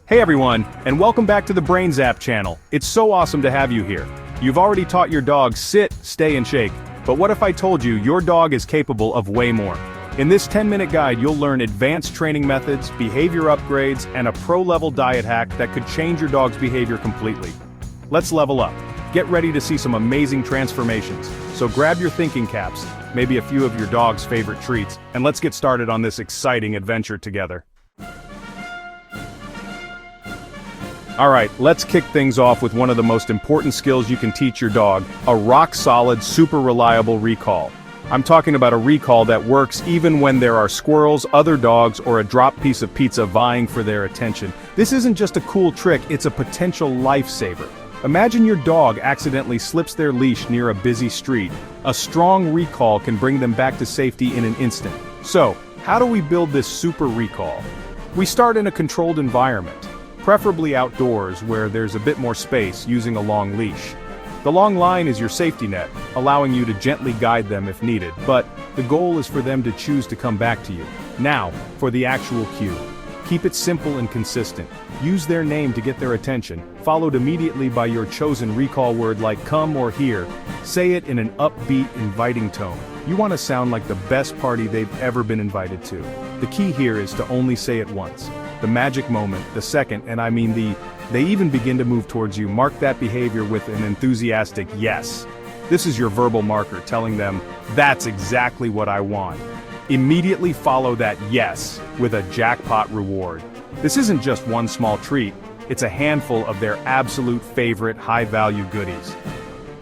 Hey everyone, and welcome back to the Brain Zap channel. It's so awesome to have you here. You've already taught your dog sit, stay and shake, but what if I told you your dog is capable of way more? In this 10-minute guide you'll learn advanced training methods, behavior upgrades, and a pro-level diet hack that could change your dog's behavior completely. Let's level up. Get ready to see some amazing transformations. So grab your thinking caps, maybe a few of your dog's favorite treats, and let's get started on this exciting adventure together. Alright, let's kick things off with one of the most important skills you can teach your dog, a rock-solid, super reliable recall. I'm talking about a recall that works even when there are squirrels, other dogs, or a dropped piece of pizza vying for their attention. This isn't just a cool trick, it's a potential lifesaver. Imagine your dog accidentally slips their leash near a busy street. A strong recall can bring them back to safety in an instant. So, how do we build this super recall? We start in a controlled environment, preferably outdoors where there's a bit more space, using a long leash. The long line is your safety net, allowing you to gently guide them if needed, but the goal is for them to choose to come back to you. Now, for the actual cue. Keep it simple and consistent. Use their name to get their attention, followed immediately by your chosen recall word like come or here. Say it in an upbeat, inviting tone. You want to sound like the best party they've ever been invited to. The key here is to only say it once. The magic moment, the second, and I mean they even begin to move towards you, mark that behavior with an enthusiastic yes. This is your verbal marker telling them, that's exactly what I want. Immediately follow that yes with a jackpot reward. This isn't just one small treat, it's a handful of their absolute favorite high-value goodies.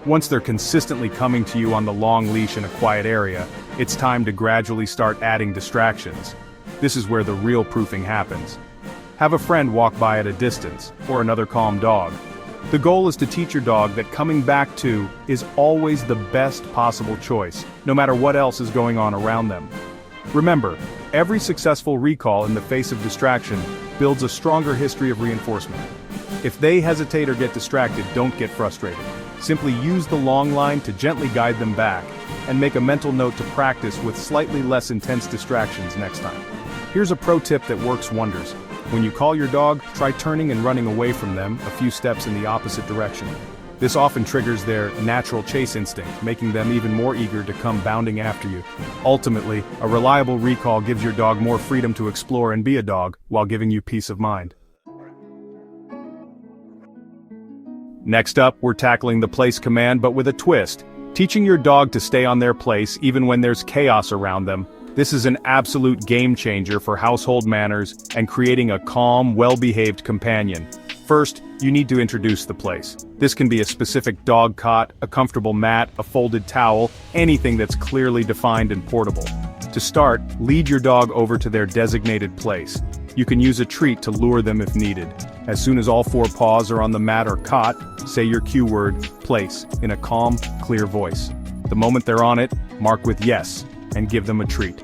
Once they're consistently coming to you on the long leash in a quiet area, it's time to gradually start adding distractions. This is where the real proofing happens. Have a friend walk by at a distance, or another calm dog. The goal is to teach your dog that coming back to is always the best possible choice, no matter what else is going on around them. Remember, every successful recall in the face of distraction builds a stronger history of reinforcement. If they hesitate or get distracted, don't get frustrated. Simply use the long line to gently guide them back, and make a mental note to practice with slightly less intense distractions next time. Here's a pro tip that works wonders. When you call your dog, try turning and running away from them a few steps in the opposite direction. This often triggers their natural chase instinct, making them even more eager to come bounding after you. Ultimately, a reliable recall gives your dog more freedom to explore and be a dog, while giving you peace of mind. Next up, we're tackling the place command but with a twist. Teaching your dog to stay on their place even when there's chaos around them. This is an absolute game changer for household manners and creating a calm, well-behaved companion. First, you need to introduce the place. This can be a specific dog cot, a comfortable mat, a folded towel, anything that's clearly defined and portable. To start, lead your dog over to their designated place. You can use a treat to lure them if needed. As soon as all four paws are on the mat or cot, say your cue word, place, in a calm, clear voice. The moment they're on it, mark with yes, and give them a treat.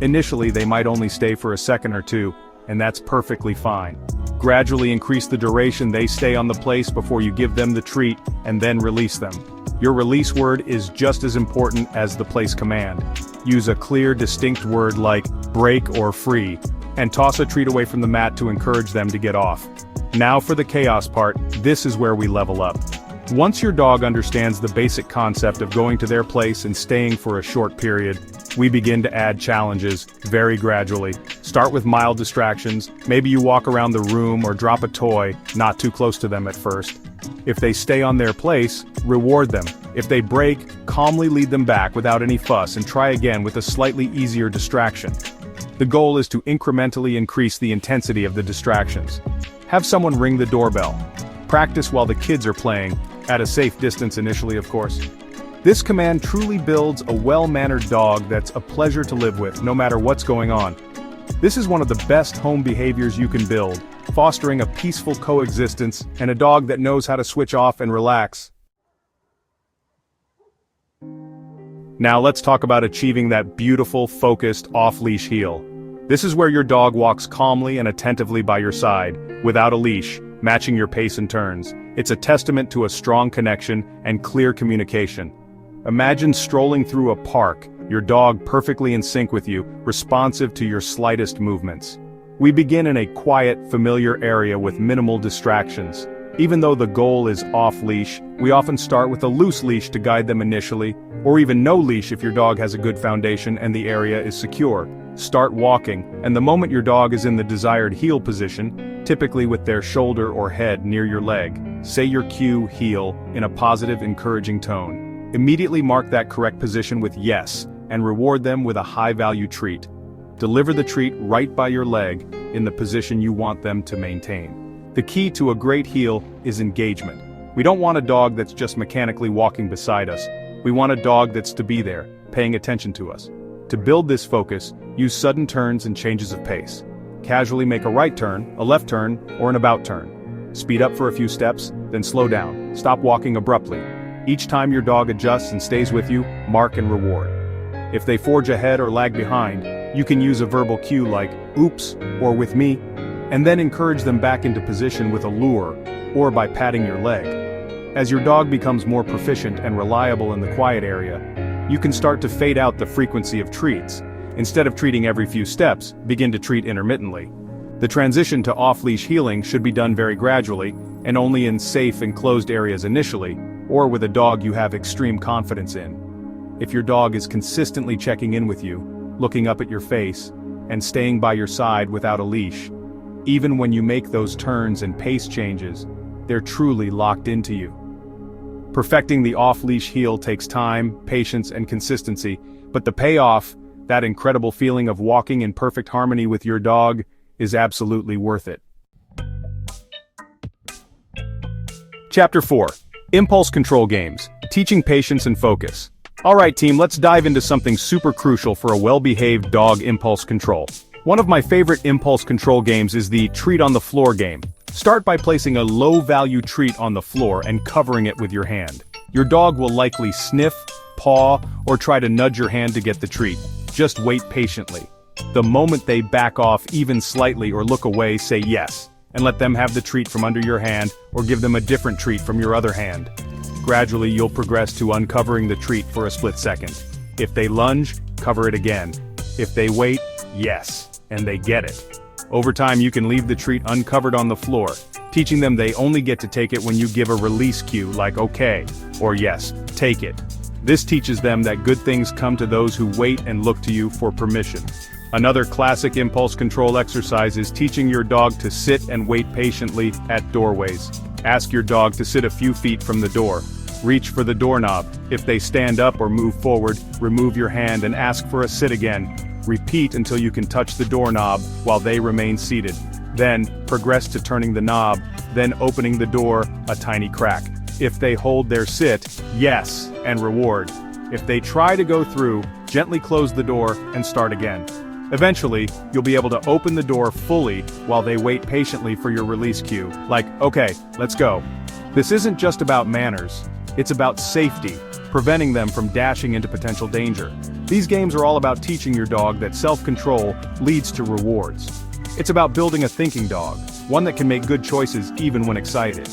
Initially, they might only stay for a second or two, and that's perfectly fine. Gradually increase the duration they stay on the place before you give them the treat, and then release them. Your release word is just as important as the place command. Use a clear, distinct word like break or free, and toss a treat away from the mat to encourage them to get off. Now for the chaos part, this is where we level up. Once your dog understands the basic concept of going to their place and staying for a short period, we begin to add challenges, very gradually. Start with mild distractions, maybe you walk around the room or drop a toy, not too close to them at first. If they stay on their place, reward them. If they break, calmly lead them back without any fuss and try again with a slightly easier distraction. The goal is to incrementally increase the intensity of the distractions. Have someone ring the doorbell. Practice while the kids are playing, at a safe distance initially of course. This command truly builds a well-mannered dog that's a pleasure to live with, no matter what's going on. This is one of the best home behaviors you can build, fostering a peaceful coexistence and a dog that knows how to switch off and relax. Now let's talk about achieving that beautiful, focused, off-leash heel. This is where your dog walks calmly and attentively by your side, without a leash, matching your pace and turns. It's a testament to a strong connection and clear communication. Imagine strolling through a park, your dog perfectly in sync with you, responsive to your slightest movements. We begin in a quiet, familiar area with minimal distractions. Even though the goal is off-leash, we often start with a loose leash to guide them initially, or even no leash if your dog has a good foundation and the area is secure. Start walking, and the moment your dog is in the desired heel position, typically with their shoulder or head near your leg, say your cue, heel, in a positive, encouraging tone. Immediately mark that correct position with yes, and reward them with a high-value treat. Deliver the treat right by your leg, in the position you want them to maintain. The key to a great heel is engagement. We don't want a dog that's just mechanically walking beside us. We want a dog that's to be there, paying attention to us. To build this focus, use sudden turns and changes of pace. Casually make a right turn, a left turn, or an about turn. Speed up for a few steps, then slow down. Stop walking abruptly. Each time your dog adjusts and stays with you, mark and reward. If they forge ahead or lag behind, you can use a verbal cue like, oops, or with me, and then encourage them back into position with a lure, or by patting your leg. As your dog becomes more proficient and reliable in the quiet area, you can start to fade out the frequency of treats. Instead of treating every few steps, begin to treat intermittently. The transition to off-leash healing should be done very gradually, and only in safe and closed areas initially, or with a dog you have extreme confidence in. If your dog is consistently checking in with you, looking up at your face, and staying by your side without a leash, even when you make those turns and pace changes, they're truly locked into you. Perfecting the off-leash heel takes time, patience, and consistency, but the payoff, that incredible feeling of walking in perfect harmony with your dog, is absolutely worth it. Chapter 4. Impulse Control Games, Teaching Patience and Focus. Alright team, let's dive into something super crucial for a well-behaved dog impulse control. One of my favorite impulse control games is the treat on the floor game. Start by placing a low-value treat on the floor and covering it with your hand. Your dog will likely sniff, paw, or try to nudge your hand to get the treat. Just wait patiently. The moment they back off even slightly or look away, say yes, and let them have the treat from under your hand, or give them a different treat from your other hand. Gradually you'll progress to uncovering the treat for a split second. If they lunge, cover it again. If they wait, yes, and they get it. Over time you can leave the treat uncovered on the floor, teaching them they only get to take it when you give a release cue like okay, or yes, take it. This teaches them that good things come to those who wait and look to you for permission. Another classic impulse control exercise is teaching your dog to sit and wait patiently at doorways. Ask your dog to sit a few feet from the door. Reach for the doorknob. If they stand up or move forward, remove your hand and ask for a sit again. Repeat until you can touch the doorknob while they remain seated. Then, progress to turning the knob, then opening the door a tiny crack. If they hold their sit, yes, and reward. If they try to go through, gently close the door and start again. Eventually, you'll be able to open the door fully while they wait patiently for your release cue, like, okay, let's go. This isn't just about manners, it's about safety, preventing them from dashing into potential danger. These games are all about teaching your dog that self-control leads to rewards. It's about building a thinking dog, one that can make good choices even when excited.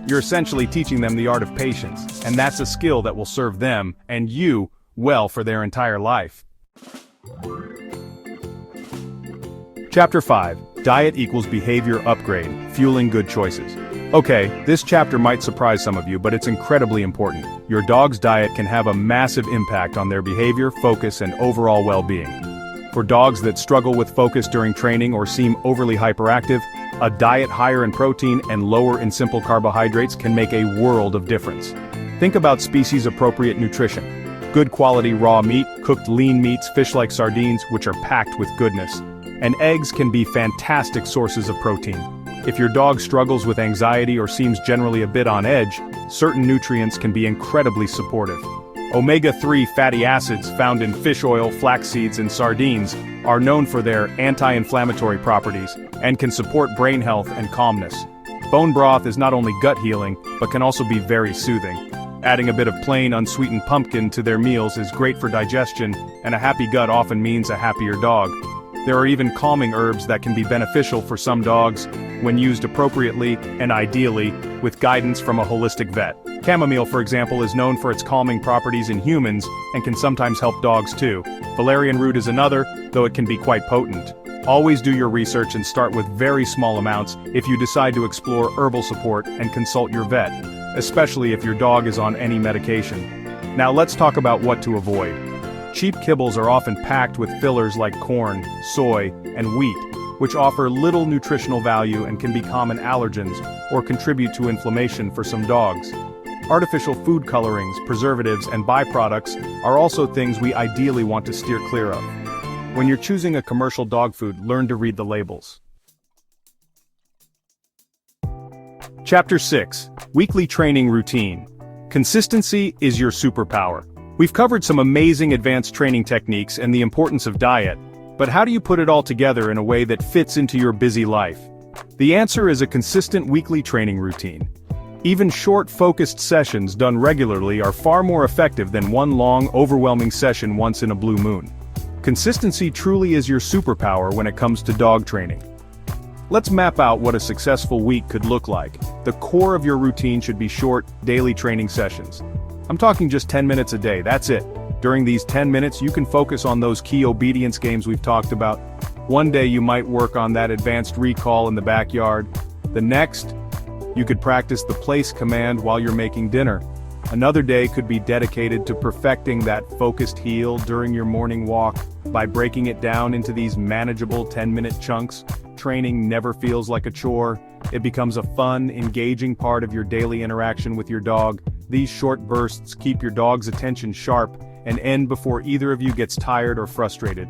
You're essentially teaching them the art of patience, and that's a skill that will serve them, and you, well for their entire life. Chapter 5. Diet equals behavior upgrade, fueling good choices. Okay, this chapter might surprise some of you, but it's incredibly important. Your dog's diet can have a massive impact on their behavior, focus, and overall well-being. For dogs that struggle with focus during training or seem overly hyperactive, a diet higher in protein and lower in simple carbohydrates can make a world of difference. Think about species-appropriate nutrition. Good quality raw meat, cooked lean meats, fish like sardines, which are packed with goodness. And eggs can be fantastic sources of protein. If your dog struggles with anxiety or seems generally a bit on edge, certain nutrients can be incredibly supportive. Omega-3 fatty acids found in fish oil, flax seeds, and sardines are known for their anti-inflammatory properties and can support brain health and calmness. Bone broth is not only gut healing, but can also be very soothing. Adding a bit of plain unsweetened pumpkin to their meals is great for digestion, and a happy gut often means a happier dog. There are even calming herbs that can be beneficial for some dogs when used appropriately and ideally with guidance from a holistic vet. Chamomile, for example, is known for its calming properties in humans and can sometimes help dogs too. Valerian root is another, though it can be quite potent. Always do your research and start with very small amounts if you decide to explore herbal support and consult your vet, especially if your dog is on any medication. Now let's talk about what to avoid. Cheap kibbles are often packed with fillers like corn, soy, and wheat, which offer little nutritional value and can be common allergens or contribute to inflammation for some dogs. Artificial food colorings, preservatives, and byproducts are also things we ideally want to steer clear of. When you're choosing a commercial dog food, learn to read the labels. Chapter 6. Weekly Training Routine. Consistency is your superpower. We've covered some amazing advanced training techniques and the importance of diet, but how do you put it all together in a way that fits into your busy life? The answer is a consistent weekly training routine. Even short, focused sessions done regularly are far more effective than one long, overwhelming session once in a blue moon. Consistency truly is your superpower when it comes to dog training. Let's map out what a successful week could look like. The core of your routine should be short, daily training sessions. I'm talking just 10 minutes a day, that's it. During these 10 minutes, you can focus on those key obedience games we've talked about. One day you might work on that advanced recall in the backyard. The next, you could practice the place command while you're making dinner. Another day could be dedicated to perfecting that focused heel during your morning walk. By breaking it down into these manageable 10-minute chunks, training never feels like a chore. It becomes a fun, engaging part of your daily interaction with your dog. These short bursts keep your dog's attention sharp and end before either of you gets tired or frustrated.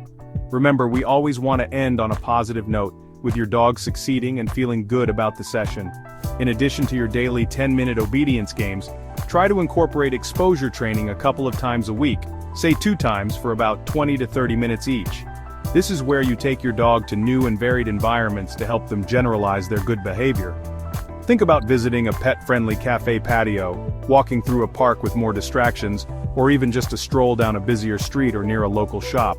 Remember, we always want to end on a positive note, with your dog succeeding and feeling good about the session. In addition to your daily 10-minute obedience games, try to incorporate exposure training a couple of times a week, say 2 times for about 20 to 30 minutes each. This is where you take your dog to new and varied environments to help them generalize their good behavior. Think about visiting a pet-friendly cafe patio, walking through a park with more distractions, or even just a stroll down a busier street or near a local shop.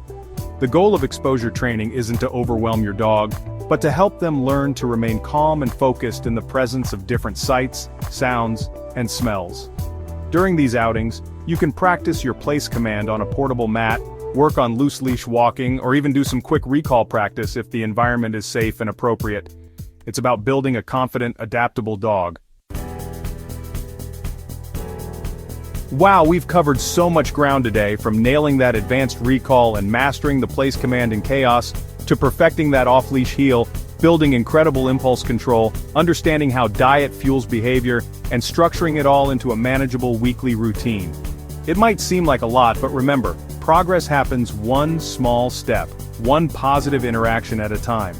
The goal of exposure training isn't to overwhelm your dog, but to help them learn to remain calm and focused in the presence of different sights, sounds, and smells. During these outings, you can practice your place command on a portable mat, work on loose leash walking, or even do some quick recall practice if the environment is safe and appropriate. It's about building a confident, adaptable dog. Wow, we've covered so much ground today, from nailing that advanced recall and mastering the place command in chaos, to perfecting that off-leash heel, building incredible impulse control, understanding how diet fuels behavior, and structuring it all into a manageable weekly routine. It might seem like a lot, but remember, progress happens one small step, one positive interaction at a time.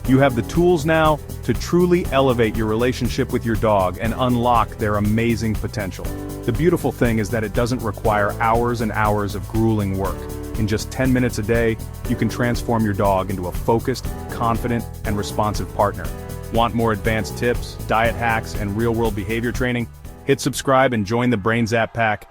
You have the tools now to truly elevate your relationship with your dog and unlock their amazing potential. The beautiful thing is that it doesn't require hours and hours of grueling work. In just 10 minutes a day, you can transform your dog into a focused, confident, and responsive partner. Want more advanced tips, diet hacks, and real-world behavior training? Hit subscribe and join the Brain Zap Pack.